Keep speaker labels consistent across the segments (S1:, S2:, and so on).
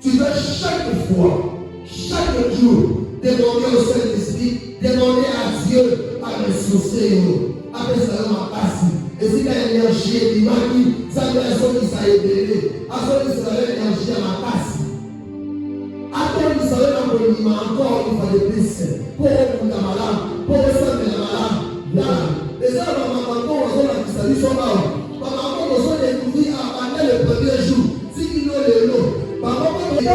S1: Tu dois chaque fois, chaque jour, demander au Saint-Esprit, demander à Dieu à ressourcer, à faire ma passe. Et si tu as l'énergie, il m'a dit, ça doit être qui s'est aidé, à ce qui s'est l'énergie à ma passe. Attends, il s'est encore une fois de plus, pour la malade, pour le sang de la malade. Et ça, maman, on a la salut son âme. Maman, on a découvert à le premier jour, si il a le lot. Maman, on a fait la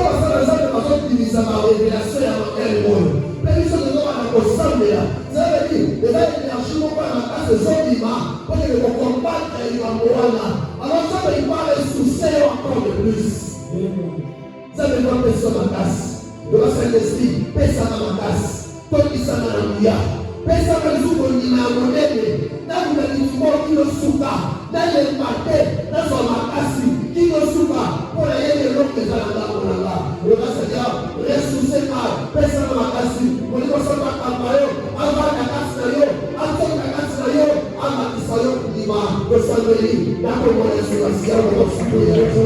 S1: façon de diviser ma révélation à un monde. Mais ils sont de nous ensemble là. Ça veut dire, les énergies n'ont pas la place de son dimanche, pour que le combattre et il va mourir là. Alors ça veut dire qu'il va ressourcer encore de plus. Ça veut dire que c'est ma casse. Le Saint-Esprit, paix ça dans ma casse. Toi qui s'en a dans le pesa mazuko ni na monene na mnajifua kilo suka na ile mate na so makasi kilo suka pour yeye loke za la ukasema ressuscite pesa na makasi ulikosema kampayo ava na kasi na yo atoka kasi na yo ama kisayo kudima kwa sababu hii na kwa Yesu asikia kwa sababu ya Yesu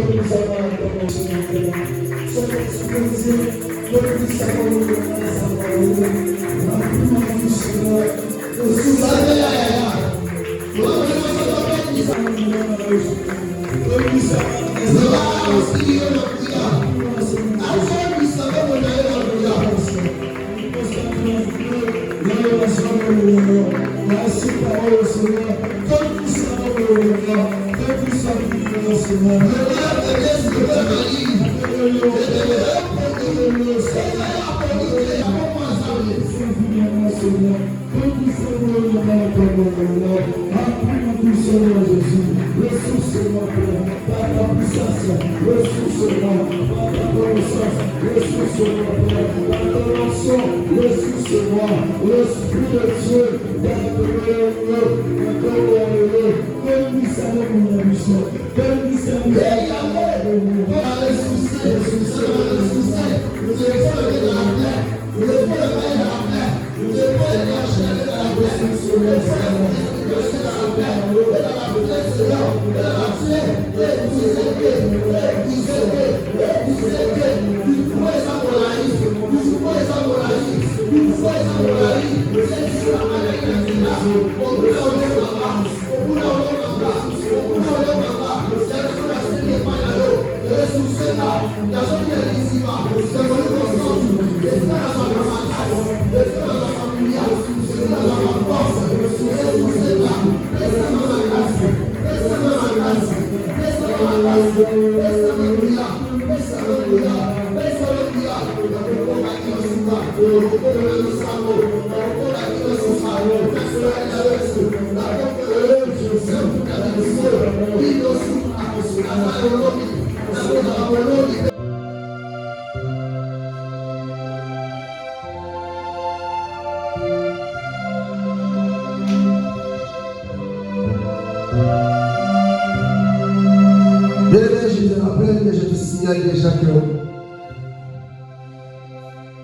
S1: déjà que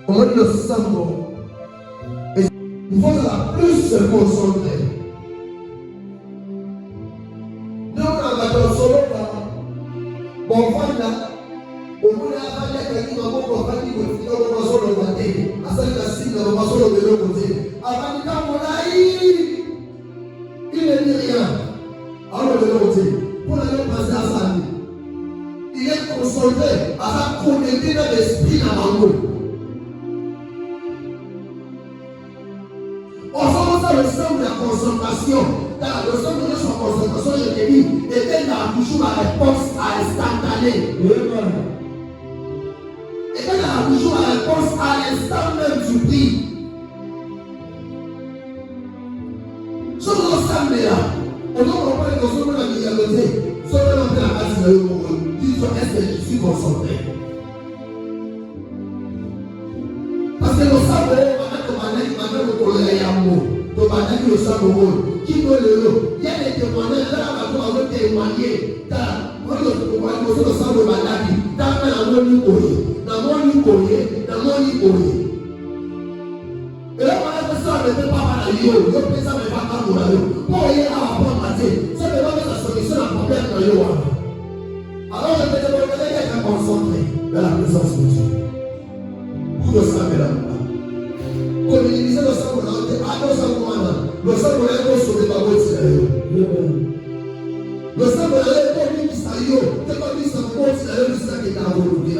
S1: on le sent et il faut la plus se concentrer. Nous on a solo bon voilà au moins avant d'être qui m'a beaucoup fatigué on va solo côté à ça la signe on va solo de l'autre côté avant quand on a il ne dit rien alors de l'autre côté pour aller passer à ça il est concentré, à connecter dans l'esprit dans l'amour. Ensemble, ça ressemble à la concentration. Dans le sens de notre concentration, je te dis, et dans toujours la réponse à instantanée. Et quand il y a toujours la réponse à l'instant même du prix. Ce que nous sommes là, on doit comprendre que nous sommes dans la médialité. Nous sommes dans la base de l'eau. Dis-toi, est-ce que je suis concentré? Parce que nous savons, qui peut le lot. Il y a des témoignages, là, on va témoigner. Et là, on a fait ça, mais pas mal à l'eau. On fait ça, mais pas mal à l'eau. Pour y aller à la porte, ça ne va pas la solution à problème dans l'eau. Alors, je te demande d'être concentré dans la présence de Dieu. Pour le savoir là. Communiquer le savoir là. Le savoir là, il faut sauver ta voix. Le savoir là, il faut lui dire ça. Il faut lui dire ça. Il faut ça qui est dans le vie.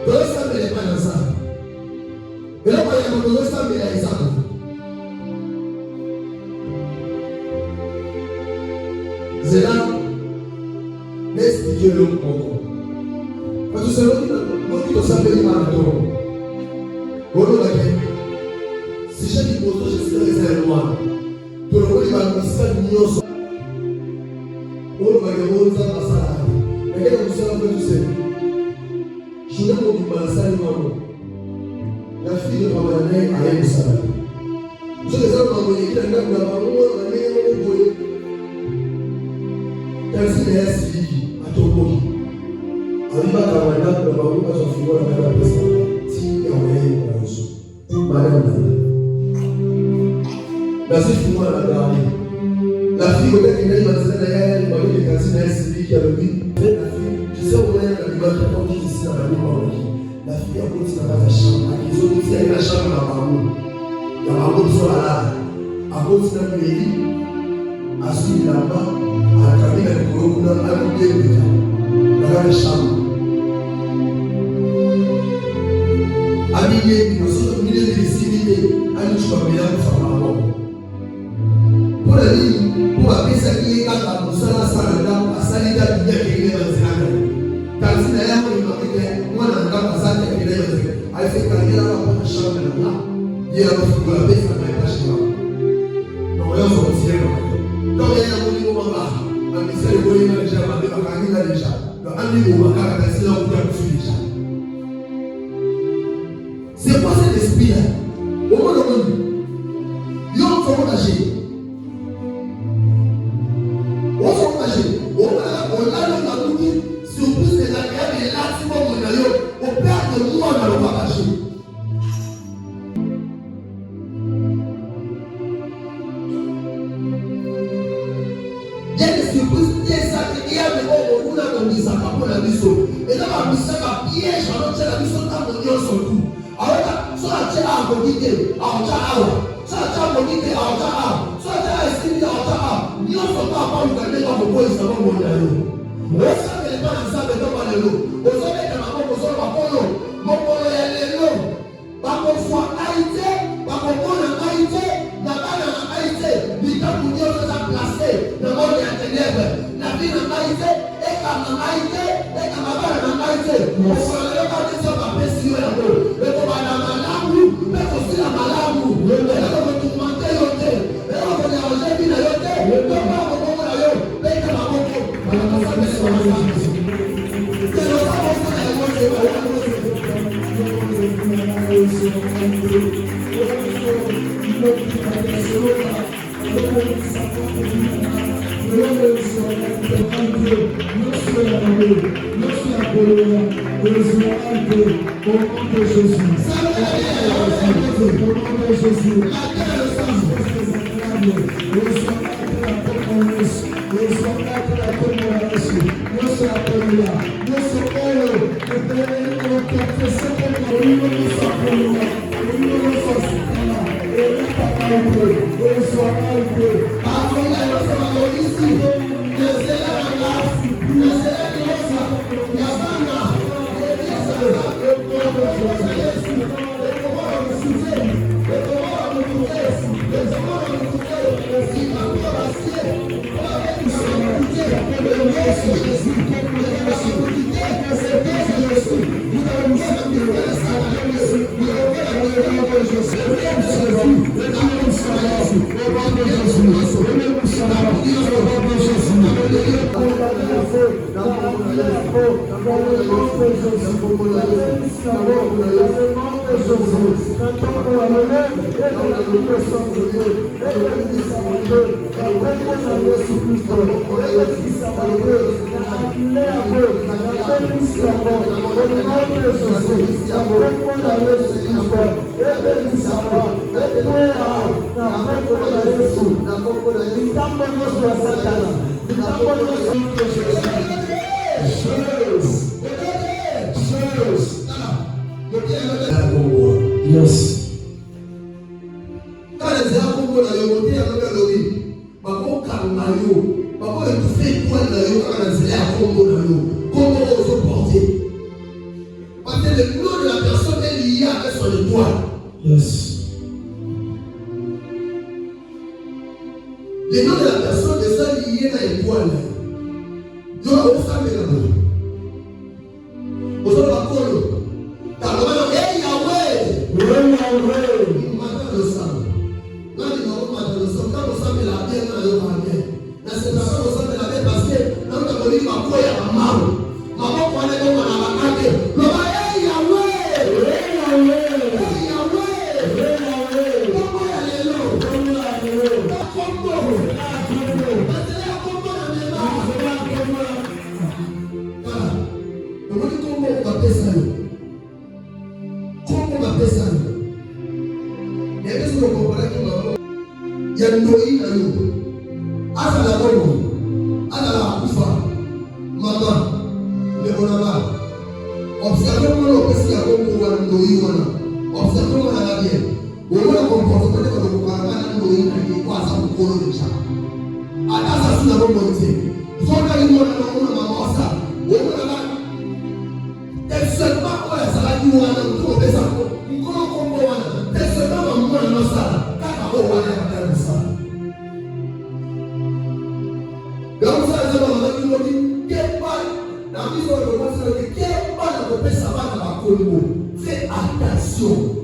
S1: Le savoir n'est pas dans ça. Et là, il y a le savoir là, il ça. C'est là, expliquez-le encore. Parce que c'est l'autre qui doit s'appeler Marathon. Si j'ai dit pour toi, je suis réservé moi. Pour le coup, il va me faire une nuance. On va dire, ça va ça. Mais qu'est-ce que vous savez, tu sais? Je n'ai pas dit mal ça, la fille de Pamela a aimé ça. Je les ai envoyés, il a dit, on a envoyé. Kasi na yasi atokoki aliba kawaida kwa babu kwa sofia na kwa pesa ti ya wewe kwa uso madame la sifu mwa na dali la fille kwa kile ile mazana yale kwa ile kasi na yasi qui a le but la fille tu sais on est dans le bateau qui ici dans la nuit la fille a continué à faire chambre ils ont dit elle a chambre dans babu ya babu sur là a continué à payer à suivre là-bas à travers le groupe dans la Bible dans la chambre. Habillé, nous sommes milieu de civilité, à nous choisir pour faire la mort. Pour la ligne, pour appeler ça qui est quand la moussala salada, à salida qui est qui est dans le Sénat. Car si d'ailleurs on est moi dans le cas de ça qui est dans le Sénat, elle fait qu'il y a la chambre là, il y a la pour la paix ça va être chez moi. Donc on va sortir. Donc il y a un niveau là. C'est le premier déjà, déjà. Donc, un niveau, c'est là où tu as pu déjà. C'est quoi cet esprit-là? Au moins, il faut agir. On a le monde, surtout c'est la guerre, et là, c'est pas mon aïe. On perd de moi dans le bagage. Et là, la mission va piège, alors que la mission n'a pas de son coup. Alors, soit tu as un bonité, alors tu as un, soit tu as un bonité, alors tu as un, soit tu as un estime, alors tu as un. Nous ne sommes pas en train de faire mon bois, ça va mon dialogue. Nous sommes pas dans ça, mais dans le lot. Nous sommes dans la main, nous sommes pas pour l'eau. Mon polo est le lot. Par mon foi, Haïti, par mon polo en Haïti, la balle en Haïti, l'État pour Dieu nous a placés dans le monde des ténèbres. La vie en Haïti, et comme en Haïti, et comme en Haïti. On va aller voir des hommes à Pessie, mais on va dans la malamu, mais aussi la malamu. Et là, on va tout monter, et on va déranger, puis la yote, on va voir comment la yote, mais il y a la moto. On va faire ça, mais c'est pas ça. C'est le temps qu'on fait la moto, c'est pas la moto. Yes. Quand les Congo na yo monté à l'obé, bako kamayo, bako fait quoi na yo quand les Congo na yo, comment on se porter? Parce que le nom de la personne est lié avec son étoile. Yes. Le nom de la personne est ça lié à l'étoile. Yo a offert mes là-bas. Vous avez pas connu. T'as le nom hey Yahweh. Yahweh. Matin le sang. Là il va au matin le sang. Quand on s'appelle la bien, on va bien. Dans cette personne on s'appelle la bien parce que là on a connu ma foi et ma maman. Maman connaît comme on a la carte. Le va hey Yahweh. Yahweh. Fais attention.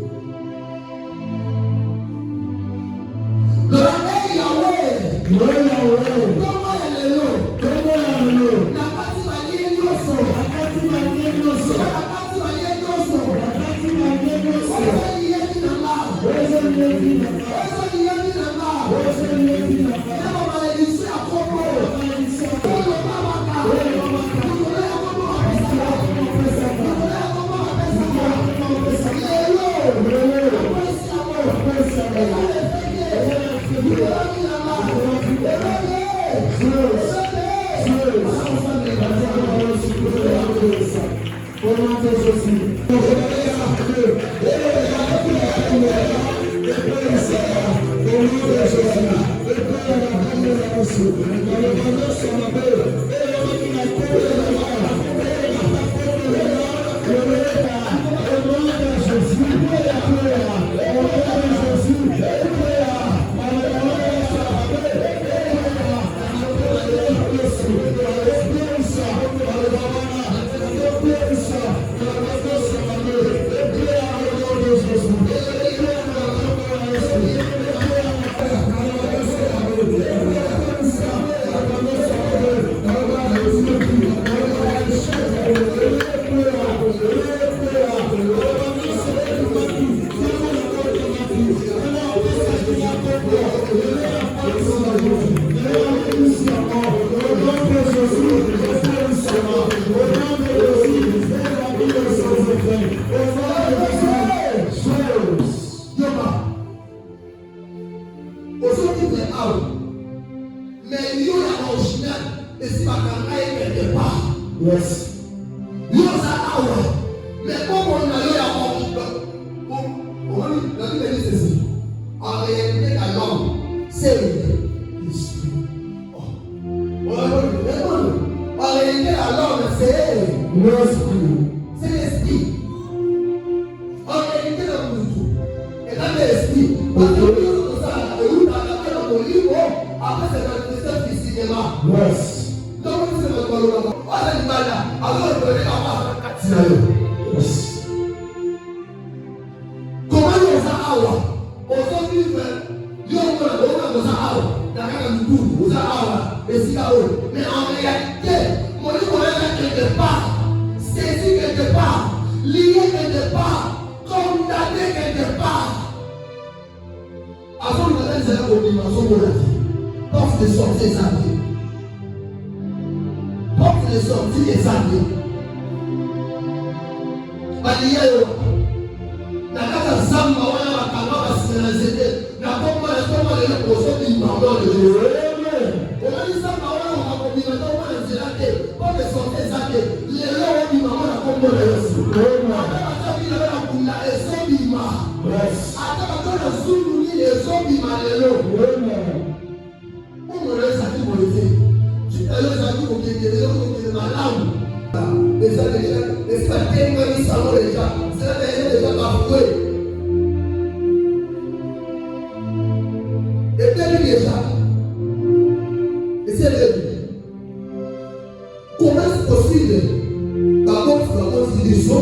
S1: Comment on a awa? Aujourd'hui, mais en réalité, mon livre est quelque part, saisi quelque part, lié quelque part, condamné quelque part. Avant de faire une dimension de la vie, porte de sortie des amis. Porte de sortie des amis. Na kaka zamba wana bakanga basina zete na komba le poso di mando de on a dit zamba wana bakobina to wana zelate pour les sortir zate le lo di mama na komba le yesu ata batabi na bana kula ezobima ata batona zulu ni ezobima lelo on le zati bolete tu le zati ko kekele ko kekele malamu déjà les papiers qui sont déjà c'est déjà bafoué et bien déjà et c'est le comment est-ce possible d'abord constitution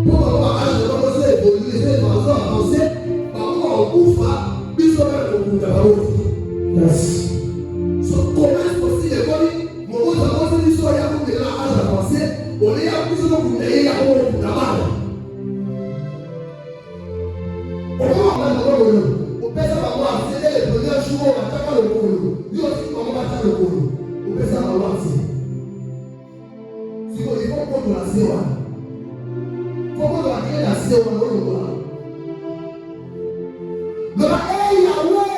S1: pour avoir à commencer à évoluer avancer par rapport au Koufa bisous au Koufa comment est-ce possible on est à plus de vous n'ayez à voir pour la balle. On va faire ça, c'est les premiers jours, on va faire le boulot. Nous aussi, on va faire le boulot. On fait ça, on va faire. Si vous dites, pourquoi on la séoua? Pourquoi on va créer la séoua? Le hey Yahweh!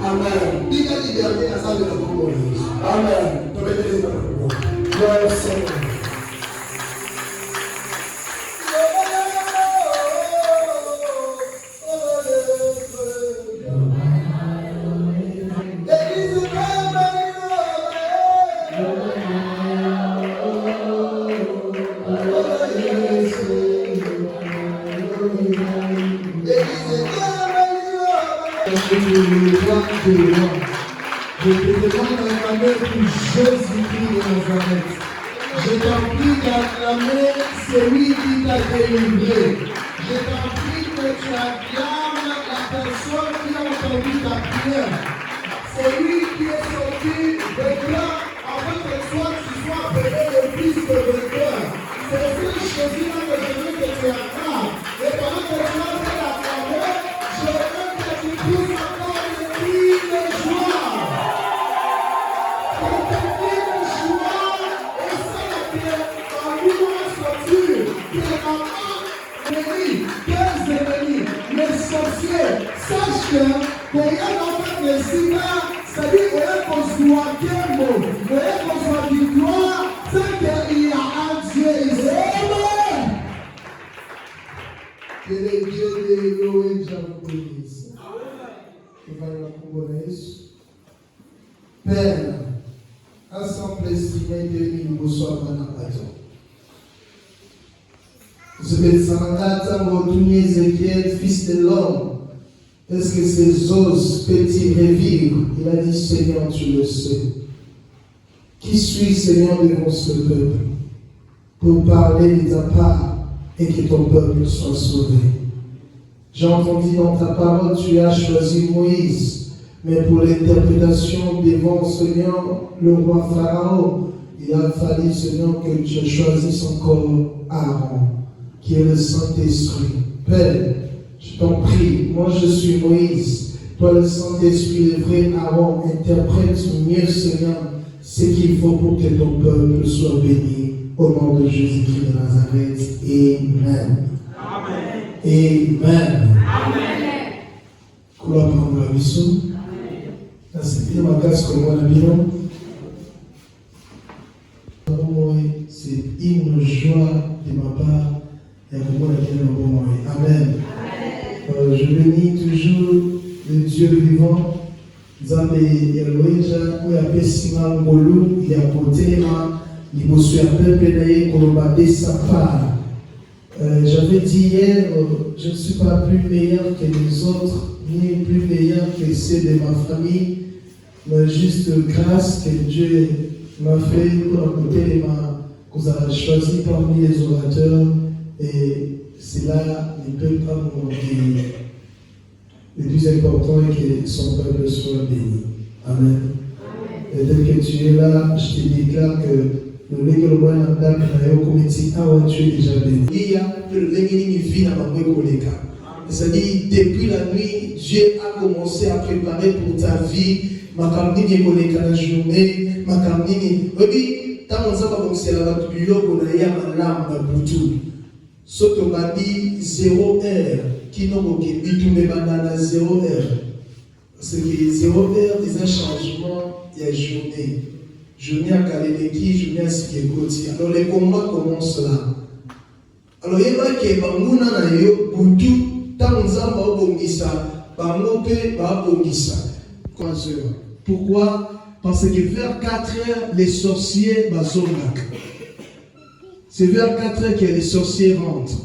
S1: Amen. Diga liberté à ça de la Congolaise. Amen. Je te demande d'acclamer pour Jésus-Christ de Nazareth. Je t'en prie d'acclamer celui qui t'a délivré. Je t'en prie que tu acclames la personne qui a entendu ta prière. Celui qui est sorti de là afin que toi tu sois appelé le fils de vainqueur. C'est cette chose-là que je veux que tu acclames. Et pendant que tu as fait l'acclamer, je veux que tu puisses encore le cri de joie. Les sorciers, sache que pour rien en fait le sida, c'est-à-dire qu'on est construit quel mot, on est construit victoire, c'est qu'il y a un Dieu ici. Que les dieux de Elohim vous bénissent. Que va la Congolaise. Père, assemblée estimée de nous reçoit dans la maison. Ézéchiel, fils de l'homme, est-ce que ces os peuvent-ils revivre? Il a dit, Seigneur, tu le sais. Qui suis, Seigneur, devant ce peuple pour parler de ta part et que ton peuple soit sauvé? J'ai entendu dans ta parole, tu as choisi Moïse, mais pour l'interprétation devant, Seigneur, le roi Pharaon, il a fallu, Seigneur, que tu choisisses encore Aaron, qui est le Saint-Esprit. Père, je t'en prie, moi je suis Moïse, toi le Saint-Esprit, le vrai Aaron, interprète mieux, Seigneur, ce qu'il faut pour que ton peuple soit béni. Au nom de Jésus-Christ de Nazareth. Amen. Amen. Amen. Amen. Koula prendre la mission. C'est bien ma casse comme moi la bilan. C'est une joie de ma part. Amen. Je bénis toujours le Dieu vivant. Nzambe Eloïja, où il y a Pessima Ngolu, il y a Potema, il y a peuple naïe Kolobade sa part. J'avais dit hier, je ne suis pas plus meilleur que les autres, ni plus meilleur que ceux de ma famille, mais juste grâce que Dieu m'a fait pour la côté que vous avez choisi parmi les orateurs. Et cela ne peut pas me manquer. Le plus important est que son peuple soit béni. Amen. Et dès que tu es là, je te déclare que le tu es déjà béni. C'est-à-dire, depuis la nuit, Dieu a commencé à préparer pour ta vie. Makamini koleka la journée, makamini. Oui, tant on s'en va c'est la biloko qu'on a ya malam na butu. Soto badi 0 heure, qui n'ont pas tout mais banana 0 heure. Parce que 0 heure, c'est un changement, il y a journée. Journée à Kalédeki, journée à Sikekoti. Alors les combats commencent là. Alors il y a qui est Bangouna na yo, Boutou, Tanzamba Bongisa, Bangope, Bongisa. Pourquoi? Parce que vers 4 heures, les sorciers bazongak. C'est vers 4 heures que les sorciers rentrent.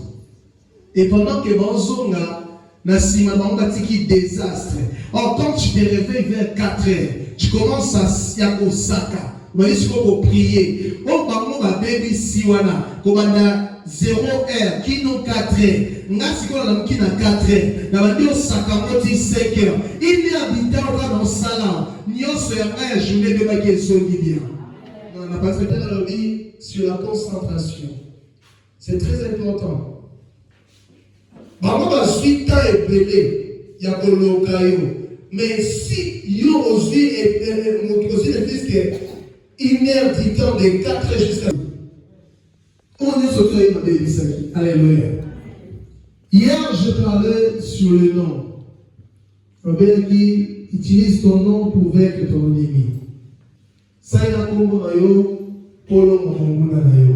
S1: Et pendant que bazonga, Nassima Banga tiki désastre. Or, quand tu te réveilles vers 4 heures, tu commences à Yako Saka. Vous voyez ce qu'on peut prier. On va baby siwana. Comme on a 0h, qui n'ont 4h. Nasi ko na mki na 4h. Na bandio sakamoti 5h. Il est habitant dans salam. Nyonso ya ma journée de baki esongi bien. On a passé la vie sur la concentration. C'est très important. Maman va suivre ta épelé. Il y a mais si yo aussi le fils que 1h du temps de 4h jusqu'à. On est sur toi, alléluia. Hier, je parlais sur le nom. Robert qui utilise ton nom pour vaincre ton ennemi. Ça y a pour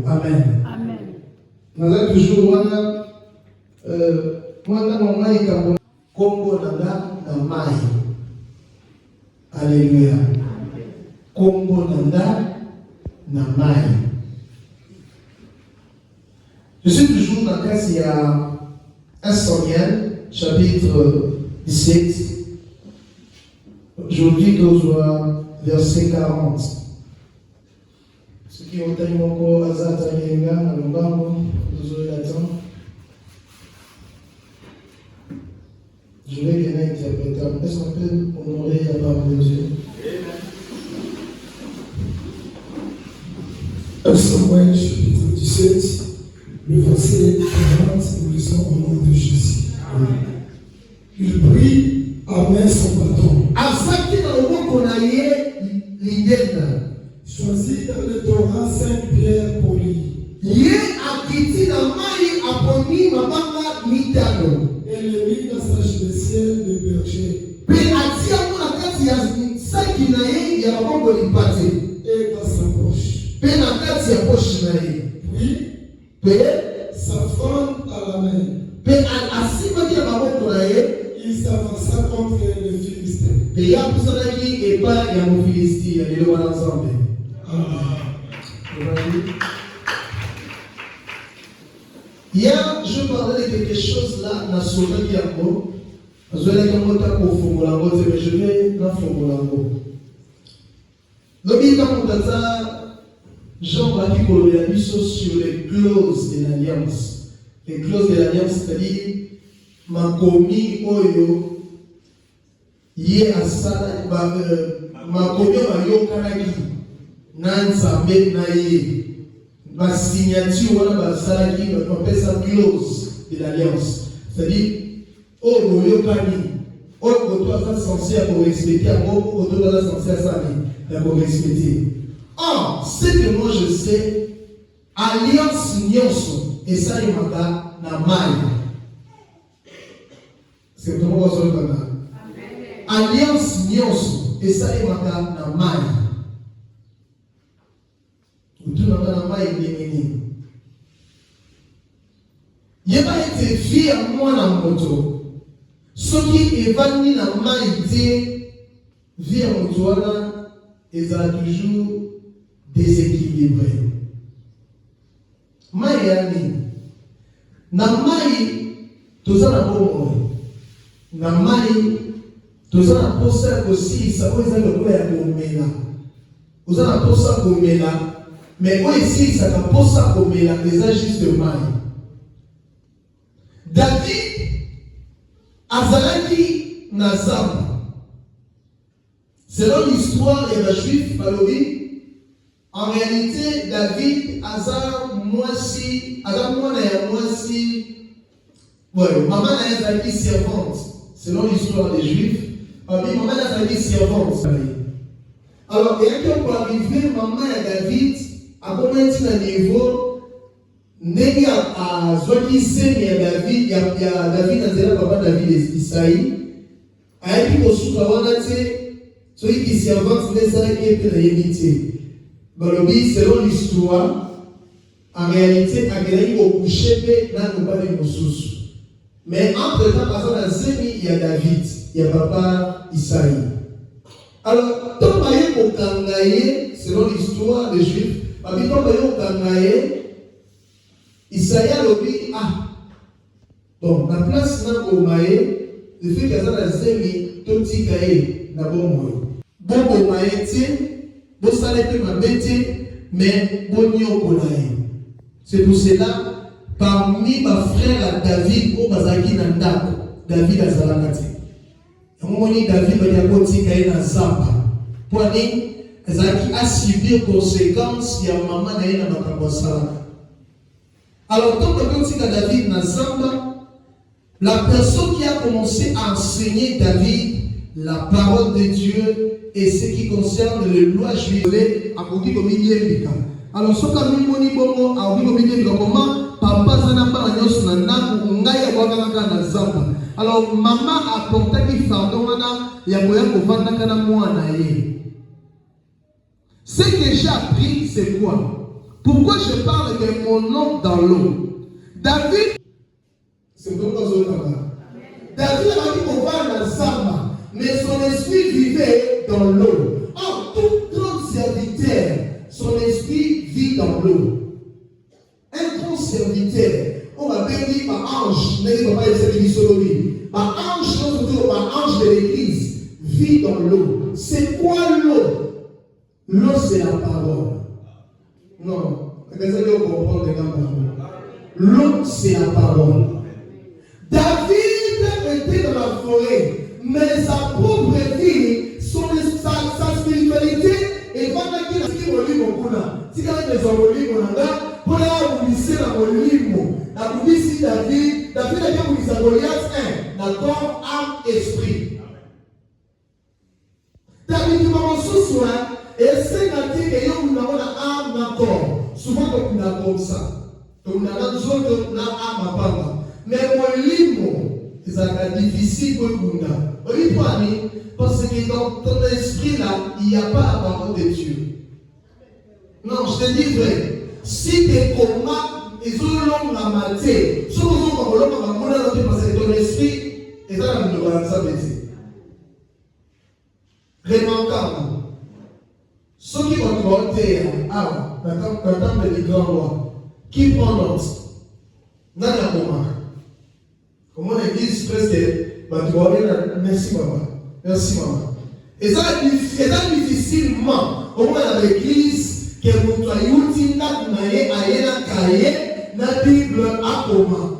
S1: Amen. Amen. Nous avons toujours Kombo nanga na mai. Alléluia. Kombo nanga na mai. Je suis toujours dans le cas, il y a 1 Samuel, chapitre 17. Aujourd'hui, nous voit verset 40. Ceux qui ont tenu mon corps, Azata Yenga, Alombango, nous aurons l'attendre. Je vais gagner un interpréteur. Est-ce qu'on peut honorer la parole de Dieu?
S2: 1 Samuel, chapitre 17. Le verset 40, nous lisons au nom de Jésus. Il prit à main son bâton. Choisit dans le Torah 5 pierres polies. Et les mit dans sa chaussette de berger. Et dans sa poche. Puis, sa fronde à la main. Il s'avança contre les Philistins.
S1: Hier, je parlais de quelque chose là, dans ce moment, je vais Jean va dire sur les clauses de l'alliance. Les clauses de l'alliance, c'est-à-dire, ma commis oyo, yé asala, ma commis oyo kanaki, nan sambe na yé, ma signature wala ba salaki, on appelle ça clause de l'alliance. C'est-à-dire, oyo kani, oyo toi censé à respecter, oyo toi censé à ça, à respecter. Or, ce que moi je sais, alliance nyonso, et ça y maka na mai. C'est comment on se dit? Alliance nyonso, et ça y maka na mai. Ou tout na mai bien. Il va être fier moi na moto. Ce qui est venu na mai dit, via moto ils ont toujours déséquilibré. Mayani, na mai, tozana bomo. Na mai, tozana posa aussi, ça peut être le quoi ya komela. Tozana posa komela, mais quoi ici, ça ka posa komela, déjà juste mai. David, azalaki na zamba. Selon l'histoire et la juif, Balobi, en réalité, David, Azar, Moissi, maman a été servante, selon l'histoire des Juifs. Maman a été servante. Alors, et quand on peut arriver, maman et David, à combien de niveau, n'est à Zoki Seigne et David, il y a David, papa David Isaïe, a été au sous-tawanate, celui qui servante, c'est ça qui est de l'unité. Balobi, selon l'histoire, en réalité, Agréi au coucher, n'a pas de Moussous. Mais entre-temps, par exemple, il y a David, il y a papa Isaïe. Alors, tant qu'il y a au Kangaye, selon l'histoire des Juifs, tant qu'il y a au Kangaye, Isaïe a dit, donc, la place n'a au Maé, le fait qu'il y a la Zemi, tout petit cahier, n'a pas moyen. Bon, au Maé, mais bon, c'est pour cela,
S3: parmi ma frère David au bazaki nandako David azalakati moni David badiakoti kaye na zamba pwani azaki a subir conséquences ya maman na ye na makambo salaka. Alors tant que David na zamba, la personne qui a commencé à enseigner David la parole de Dieu et ce qui concerne les lois juives a koki komiyembika. Alors soka mimoni bongo a koki komiyembika comment papa zanamba na nyos na ndako ngai ya wakanga na zamba. Alors maman a porté qui fardon wana ya koya kovanda kana mwana ye. Ce que j'ai appris c'est quoi? Pourquoi je parle de mon nom dans l'eau? David, c'est pourquoi je parle. David a dit qu'on va dans la zamba, mais son esprit vivait dans l'eau. Or, tout grand serviteur, son esprit vit dans l'eau. Un grand serviteur, on va bien dire par ange, mais il ne va pas essayer de dire par ange de l'église, vit dans l'eau. C'est quoi l'eau? L'eau, c'est la parole. Non, l'eau, c'est la parole. David était dans la forêt, mais sa propre vie, sa spiritualité, et pendant qu'il a dit Molimo, si il a des Molimo, pour la lycée la Molimo, la police David a dit à Goliath, d'accord, âme, esprit. David dit maman soin, et c'est quand il y a une âme d'accord. Souvent on a comme ça. On a une zone de âme à part. Mais Molimo, c'est difficile pour nous. Parce que dans ton esprit là, il n'y a pas la parole de Dieu. Non, je te dis vrai. Si tes combats, ils ont l'homme à mater, si vous avez l'homme à mater, parce que ton esprit est dans la responsabilité. Remarquable. Ceux qui vont voter dans le temple des grands rois, qui prend note? N'a pas comment. Comment l'église presque, merci maman. Merci maman. Et ça difficilement, au moins dans l'église, que vous soyez la Bible à comment.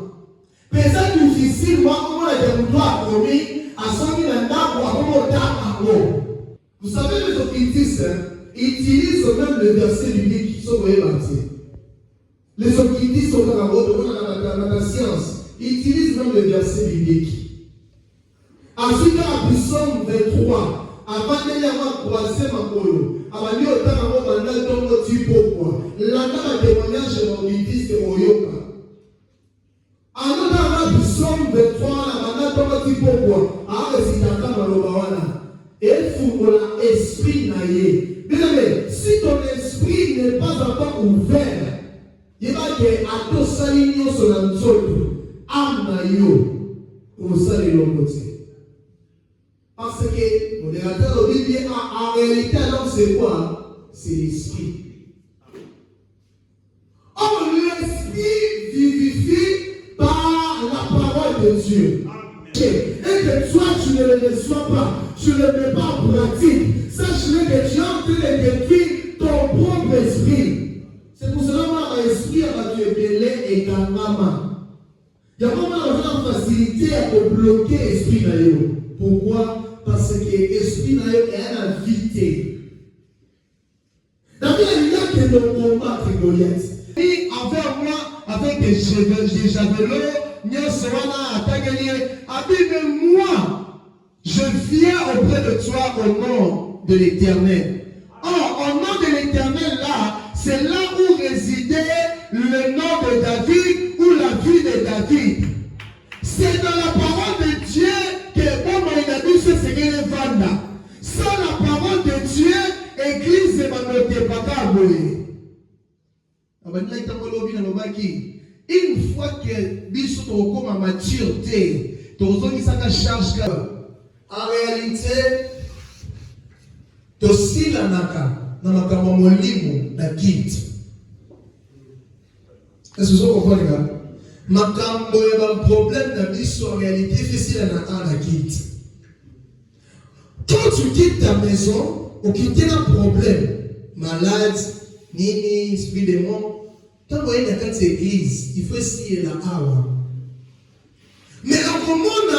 S3: Mais ça difficilement, au moins vous doit commis à 100 000 ans. Vous savez, les occultistes utilisent même le verset biblique qui sont bâtis. Les occultistes sont dans la science. Ils utilisent même le verset biblique. Ensuite, à Psaume 23, avant de croiser ma colo, avant de dire pourquoi. Là, le témoignage de l'occultiste au yoga. Alors, dans Psaume 23, avant de dire pourquoi. Ah, c'est un cas dans le bawana. Et il faut que l'esprit n'aille. Bien aimé, si ton esprit n'est pas encore ouvert, il va que à tout saligno sur la nzolo, amenayo, pour salir le côté. Parce que, modérateur, en réalité, alors c'est quoi? C'est l'esprit. Or, l'esprit vivifie par la parole de Dieu. Et que toi, tu ne le reçois pas, tu ne le mets pas en pratique. Sache-le que tu es en train de détruire ton propre esprit. C'est pour cela que mon esprit a été belé et kangama. Il y a vraiment une facilité à bloquer l'esprit d'ailleurs. Pourquoi? Parce que l'esprit d'ailleurs est un invité. David, il y a que le combat de Goliath. Et envers moi, avec des javelots, moi, je viens auprès de toi au nom de l'Éternel. Or, au nom de l'Éternel, là, c'est là où résidait le nom de David ou la vie de David. C'est dans la parole de Dieu que bon, il a dit ce Seigneur Vanda. Sans la parole de Dieu, Église ne va pas aboyer. Une fois que Bissot comme à maturité, charge. En réalité, aussi la naka, dans la camomolimo, la quitte. Est-ce que vous comprenez? Ma cambo est un problème de Bissot en réalité, c'est la naka, la quitte. Quand tu quittes ta maison, ou quitter un problème, malade, nini, esprit démon, Quand vous voyez dans cette église, il faut essayer la awa. Mais en commun,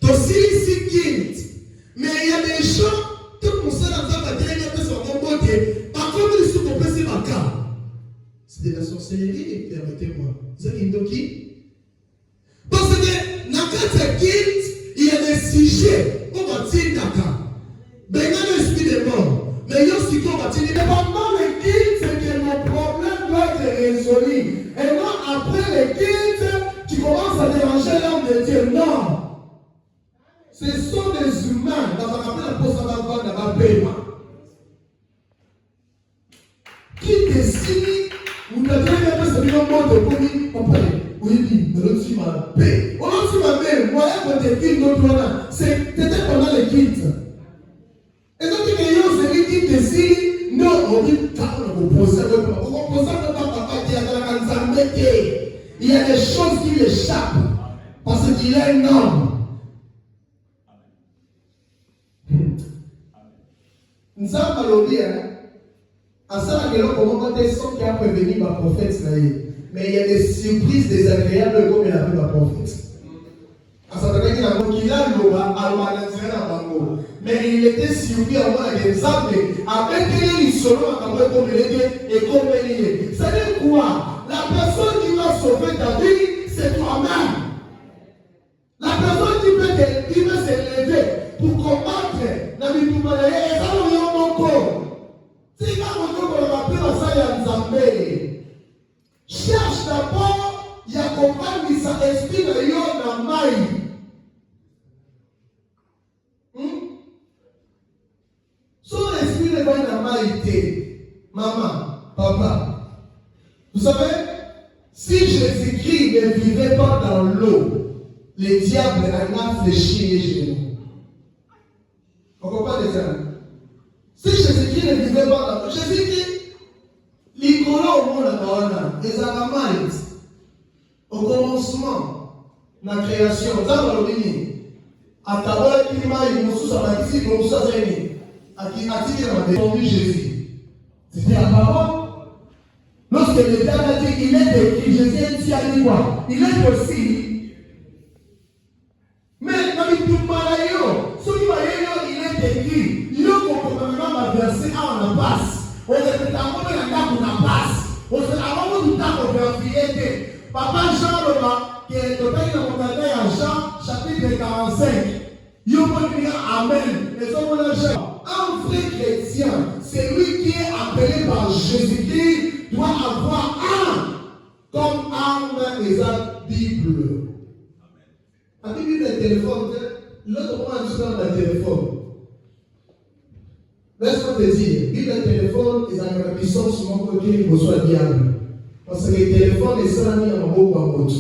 S3: tu aussi ici guilt. Mais il y a des gens, tout le monde sait dans sa bataille, il y a son côté. Par contre, ils sont compris par cas. C'est de la sorcellerie, permettez-moi. Vous avez une qui? Parce que dans cette guilt, il y a des sujets. On va dire d'accord. Mais il y a l'esprit de mort. Mais il y a aussi qu'on va dire.
S1: Pendant le guilt, c'est que mon problème doit être résolu. Et non, après le guilt, tu commences à déranger l'homme de Dieu. Non. Ce sont des humains. Dans la poste à la paiement. Qui décide, vous n'avez pas ce million de mots de commis. Oui, de l'autre tu m'as payé. On l'autre tu m'as payé. Moi, quand tu es d'autres là, c'était pendant le guilt. Et donc, il y a celui qui décide, non, on dit, quand on oppose, il y a des choses qui l'échappent parce qu'il est un homme. Nous avons parlé, à ça, comment on est qui a prévenu ma prophète. Mais il y a des surprises désagréables comme il a fait ma prophète. Mais il était surpris à moi d'exemple avec les solo comme il était et comme il est. Ça veut dire quoi? La personne qui va sauver ta vie, c'est toi-même. La personne qui peut s'élever pour combattre la vie pour me et ça nous vient mon corps. C'est quand on va appeler ça Yanzambé. Cherche d'abord, il y a compagnie sa esprit de yon na maï. Son esprit de yon na maï. Maman, papa, vous savez, si Jésus-Christ ne vivait pas dans l'eau, le diable en a fléchi les genoux. On comprend les amis? Si Jésus-Christ ne vivait pas dans l'eau, Jésus-Christ, l'icône au monde, les Aramaïtes, au commencement, la création, à Tabola qui m'a dit, a défendu Jésus. C'était la parole. Lorsque le diable a dit, il est écrit, Jésus a dit quoi? Il est possible. Mais dans le tout malayo, ce qui va il est écrit, il y a un comportement versé à la passe. On est en train de la passe. On se l'a tout le temps de Papa Jean Loma, qui est total dans mon à Jean, chapitre 45. Il peut dire Amen. Et un vrai chrétien, c'est lui qui est appelé par Jésus-Christ, doit avoir comme arme et sa Bible. La Bible est téléphone, l'autre moment, je suis dans le téléphone. Laisse-moi te dire, Bible et téléphone, ils ont une puissance sur mon côté pour soit diable. Parce que le téléphone est salami à ma boque à l'autre.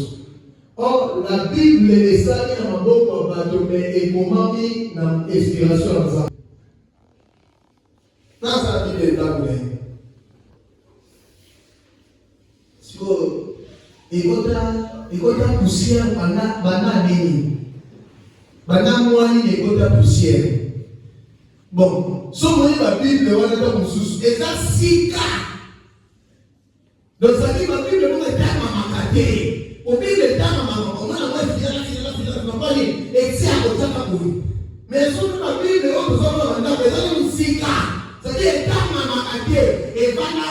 S1: Or, la Bible est salami à ma boque à l'autre, mais et comment mis dans l'inspiration à ça. Dans sa Bible est là, il y a poussière, poussière. Bon, si vous voyez la Bible, on est dans mon sous. Et ça, 6 cas. Donc, ça dit, ma Bible, on est dans ma macadé. Au Bible, est dans ma macadé. On a la voix, et c'est à côté de la Bible. Mais si vous la Bible, on est dans 6 cas. Ça dit, est dans ma macadé. Et voilà,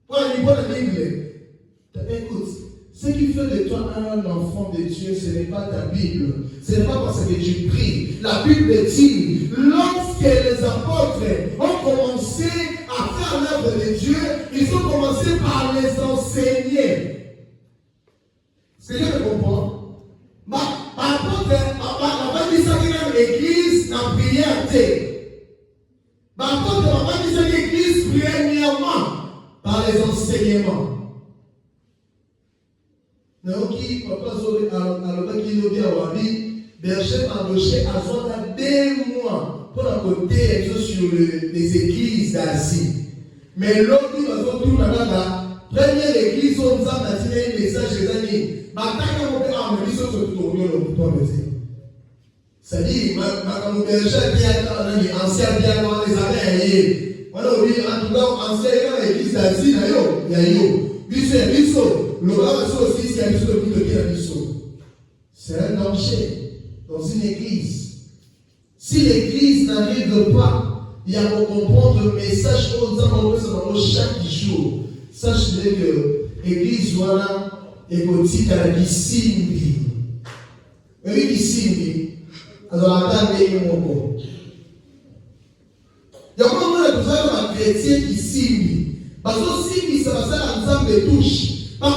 S1: pour le niveau de la Bible. Écoute, ce qui fait de toi un enfant de Dieu, ce n'est pas ta Bible. Ce n'est pas parce que tu pries. La Bible dit, lorsque les apôtres ont commencé à faire l'œuvre de Dieu, ils ont commencé par les enseigner. C'est ce que je comprends. Par contre, on va dire ça dans l'église, dans la prière. Par contre, on va dire ça dans l'église, premièrement, par les enseignements. Naoki, papa Zori, alors qu'il nous dit à Wabi, Berger embauché à 2 mois pour la côté sur les églises d'Asie. Mais l'autre, il va se retrouver là, première église, on a dit un message des amis. Maintenant, on peut amener sur ce tournoi, pour toi, c'est-à-dire, ma berger, bien, ancien, bien, dans les années, wana obi en tout cas ancien église d'Asie na yo ya yo biso ya biso loba so aussi ya biso to ya biso. C'est un danger dans une église. Si l'église n'arrive pas à comprendre le message aux chaque jour, sachez que l'église voilà est petite à la Kisimbi. Oui, Kisimbi. Alors attendez mon mot. Il y a un moment où chrétien Kisimbi. Parce que Simbi, ça va faire ensemble de touche. Papa,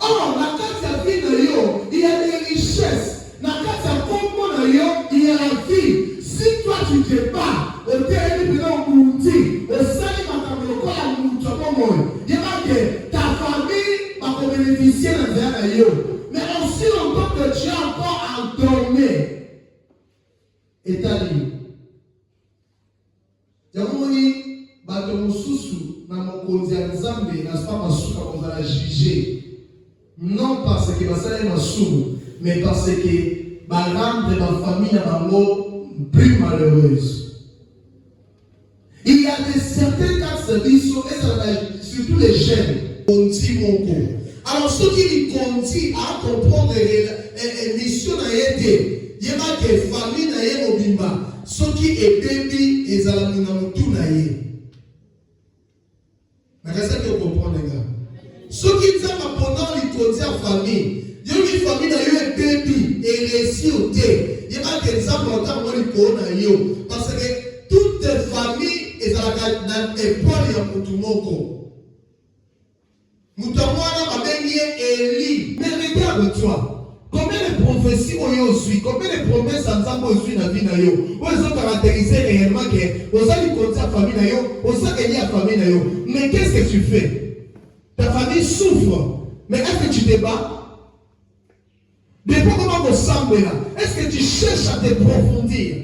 S1: oh, la carte à vie de yo, il y a des richesses. La carte à comprendre de yo, il y a la vie. Si toi tu ne te bats, au terrain de l'Outi, au sein de ta il y a que ta famille va bénéficier de la yo. Mais aussi longtemps que tu es encore endormi, état libre. Jamoni, bato mususu na mokonzi ya Nzambe na pas masuka on va la juger. Non parce que ça est masumu, mais parce que ba rendre ma famille à bango plus malheureuse. Il y a des certains cas de service et surtout les jeunes. Konti moko. Alors ceux qui konti à comprendre les missions à aider, il y a que famille na ye mobimba. Ceux qui est baby et zalamuna mutu na ye. Mais qu'est-ce que vous comprenez, les gars? Ceux qui disent pendant les côtés en famille, il y a une famille qui a eu un baby et réussi au thé. Il y a des exemples dans le côté. Parce que toutes les familles sont épaulées à Moutoumoko. Moutoumwana va venir Eli. Mais regarde-toi. Combien de prophéties on suit? Combien de promesses ensemble on suit dans la vie na yo? On sont caractérisés réellement que on a du côté à famille na yo, on a gagné à famille na yo. Mais qu'est-ce que tu fais? Ta famille souffre. Mais est-ce que tu te bats? Depuis comment on semble là? Est-ce que tu cherches à te profondir?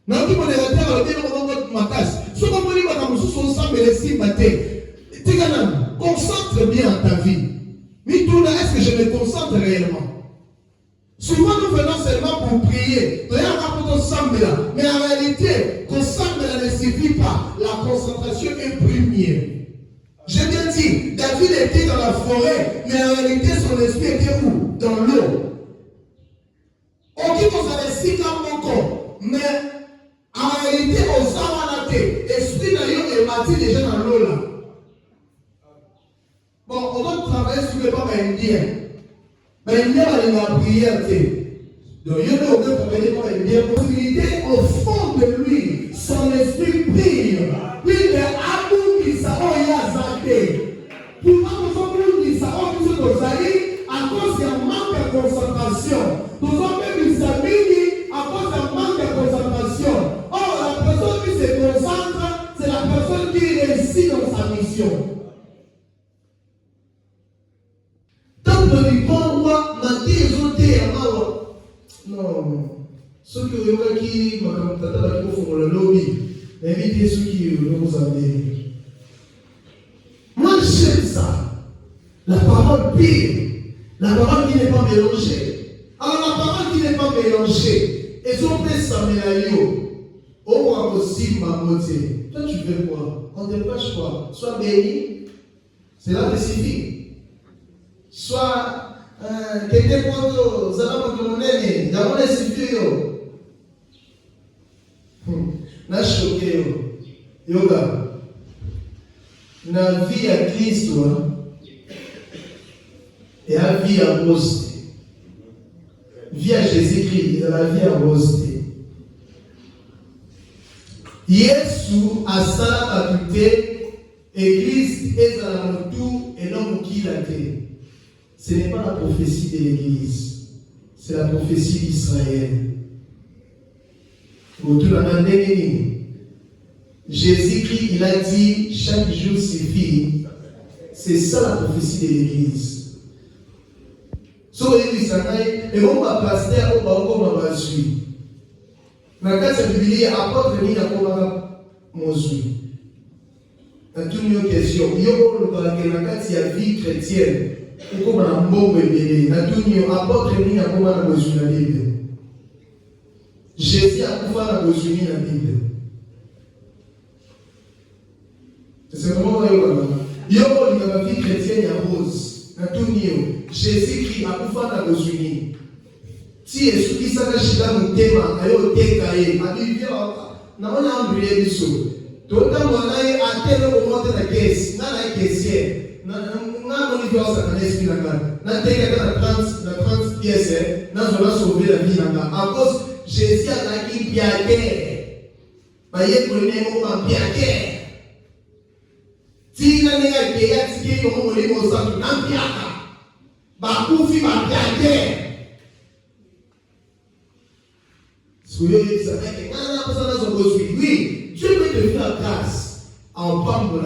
S1: Non, tu peux les retenir à l'autre moment de ma casse. Ce qu'on me dit, madame, sous son sang, mais les signes matés. Concentre bien ta vie. Mais tout là, est-ce que je me concentre réellement? Souvent, nous venons seulement pour prier. Mais en réalité, concentre ne suffit pas. La concentration est première. J'ai bien dit, David était dans la forêt, mais en réalité, son esprit était où? Dans l'eau. On dit qu'on s'avait si comme corps, mais en réalité, on s'en l'esprit d'ailleurs est bâti déjà dans l'eau là. Bon, on doit travailler sur le peuple indien. Mais indien, il a prié. Donc, il y a aucun travailler comme indien. Possibilité au fond de lui, son esprit prie. Puis, il est amour qui s'en y a zappé. Pourquoi nous sommes qui s'en à cause d'un manque de concentration. Nous sommes même des amis à cause d'un manque de concentration. Or, la personne qui se concentre, c'est la personne qui réussit dans sa mission. Non, ceux qui ont qui font le lobby, évitez ceux qui nous amener. Moi j'aime ça. La parole pire, la parole qui n'est pas mélangée. Alors la parole qui n'est pas mélangée, et si on peut s'aménager, au moins aussi ma beauté. Toi tu veux quoi? On te prêche quoi? Sois béni, c'est là que suffit. Soit quelqu'un pour zalama kimonene, jamone sifio. Na choqué yoga. Na vie à Christ et à vie à Rose. Vie à Jésus-Christ et la vie à Rose. Yesu a ça à église
S3: Christ est à la monture et non qui l'a été. Ce n'est pas la prophétie de l'Église, c'est la prophétie d'Israël. Jésus-Christ, il a dit chaque jour suffit. C'est ça la prophétie de l'Église. So l'église et on va pasteur au bas on va suivre. Dans la Bible, apôtre ni na koma mozui. Dans toutes nos questions, yo le kati ya vie chrétienne. Uko na mbongo ebele. Na toutes nos apôtre ni na koma na mozui na Bible. Jésus a kufa na mozui na Bible. C'est vraiment yo la vie chrétienne ya rose. Na toutes nos Jésus-Christ a kufa na mozui. Si Yesu kisaka shida mutema ayo tekaye abivyo naona ambuye biso tota mwanae atelo komote na kesi na kesi na monivyo sa kanesi na teka na 30 pièces na zola sauver la vie na à cause Jésus a qui piaké ba ye connaît mo piaké si na nega ke ya tiki ko mo le mo sa na piaka ba kufi ba piaké. Oui, Dieu veut te faire grâce en parle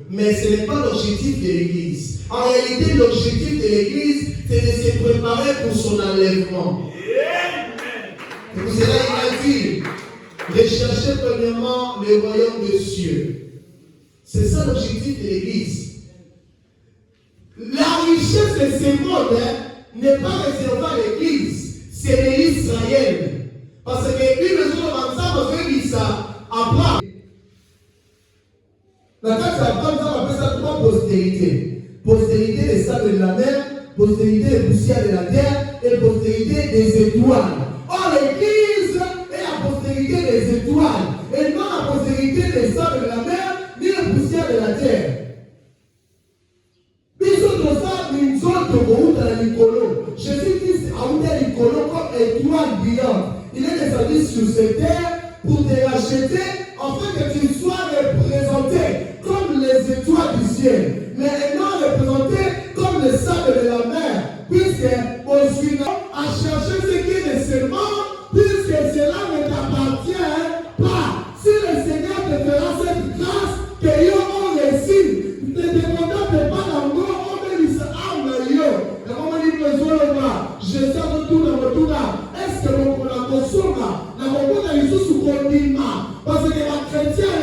S3: mais ce n'est pas l'objectif de l'Église. En réalité, l'objectif de l'Église, c'est de se préparer pour son enlèvement. C'est pour cela qu'il a dit, recherchez premièrement le royaume des cieux. C'est ça l'objectif de l'Église. La richesse de ce monde n'est pas réservée à l'Église, c'est l'Israël. Parce que une maison ensemble fait ça après. La carte d'Abraham, ça appelle ça trois postérités. Postérité des sables de la mer, postérité des poussières de la terre et postérité des étoiles. Or l'Église est la postérité des étoiles et non la postérité des sables de la mer ni des poussières de la terre. Jésus-Christ a ouvert les colons comme étoile brillante. Il est descendu sur cette terre pour te racheter, afin que tu sois représenté comme les étoiles du ciel, mais non représenté comme les sables de la mer, puisque au suivant à chercher ce qui est de seulement, puisque cela ne t'appartient pas. Si le Seigneur te fera cette grâce, que yo on réussit, ne dépendant pas d'amour, on met sa âme yo. Et comment dit je sais retour là. Est-ce que mon consomme n'a pas eu sous condiment? Parce que les chrétiens,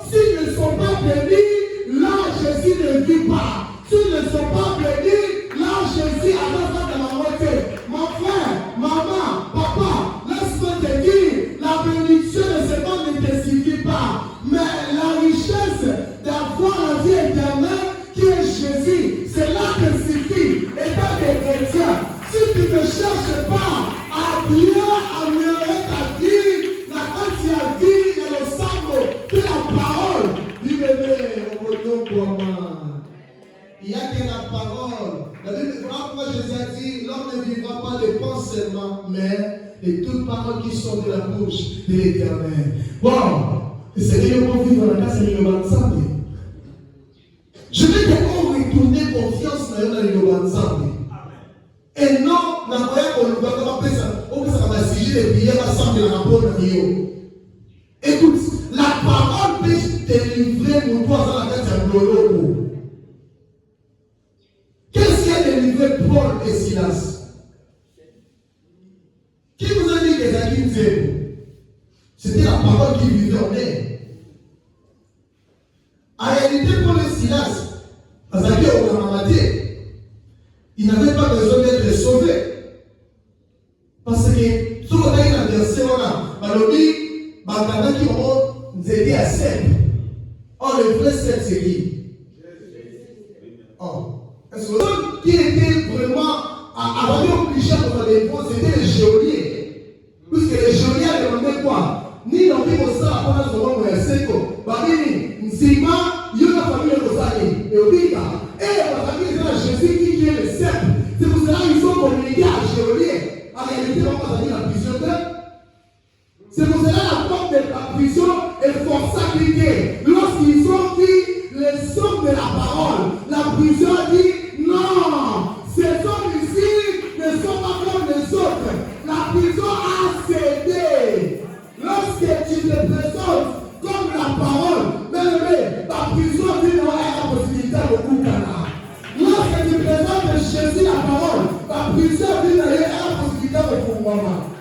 S3: s'ils ne sont pas bénis, là Jésus ne vit pas. S'ils ne sont pas bénis, là Jésus a besoin de la moitié. Mon frère, maman, papa, laisse-moi te dire, la bénédiction de ce monde ne te suffit pas. Mais la richesse d'avoir la vie éternelle qui est Jésus, c'est là que suffit. Étant des chrétiens, si tu ne cherches pas à bien améliorer ta vie, la quantité de vie et le sang de la parole, il y a que la parole. La Bible, pourquoi Jésus a dit, l'homme ne vivra pas de pain seulement, mais de toutes paroles qui sont de la bouche de l'Éternel. Bon, c'est que nous pouvons vivre dans la casa de l'Éternel. Je vais d'abord retourner confiance dans l'Éternel. Et non, na moya koluka kama pesa, on peut savoir si j'ai des billets à s'en la rapport de Rio. Écoute, la parole peut te livrer mon toit dans la tête de Glolo. Qu'est-ce qui a délivré Paul et Silas? Qui vous a dit que Zachim faisait? C'était la parole qui vivait en eux. En réalité, Paul et Silas, Zachim au Ramadier, il n'avait pas besoin d'être sauvé. Parce que, ce qu'on a eu dans le verset, Balobi, Bakana qui ont aidé à 7. Or, le vrai 7, c'est qui? Oh. Est-ce que qui était vraiment à obligé à faire des points, c'était les geôliers. Puisque les geôliers demandaient quoi? Ni dans les mots ça, pendant ce moment, il y a 5 ans. Babini, Nzima, il y a la famille de Rosali, et Obiga. Et la famille de Jésus qui est le cercle. C'est pour cela qu'ils sont communiqués à geôlier. En réalité, on va dire la prison d'eux. C'est pour cela la porte de la prison est forcée à cliquer. Lorsqu'ils ont vu les hommes
S1: de la parole. La prison dit non, ces hommes ici ne sont pas comme les autres. La prison a cédé. Lorsque tu te présentes comme la parole, mais la prison dit non, elle a la possibilité de Koukana. Lorsque tu présentes Jésus la parole, la prison dit non, elle a la possibilité de Koukana.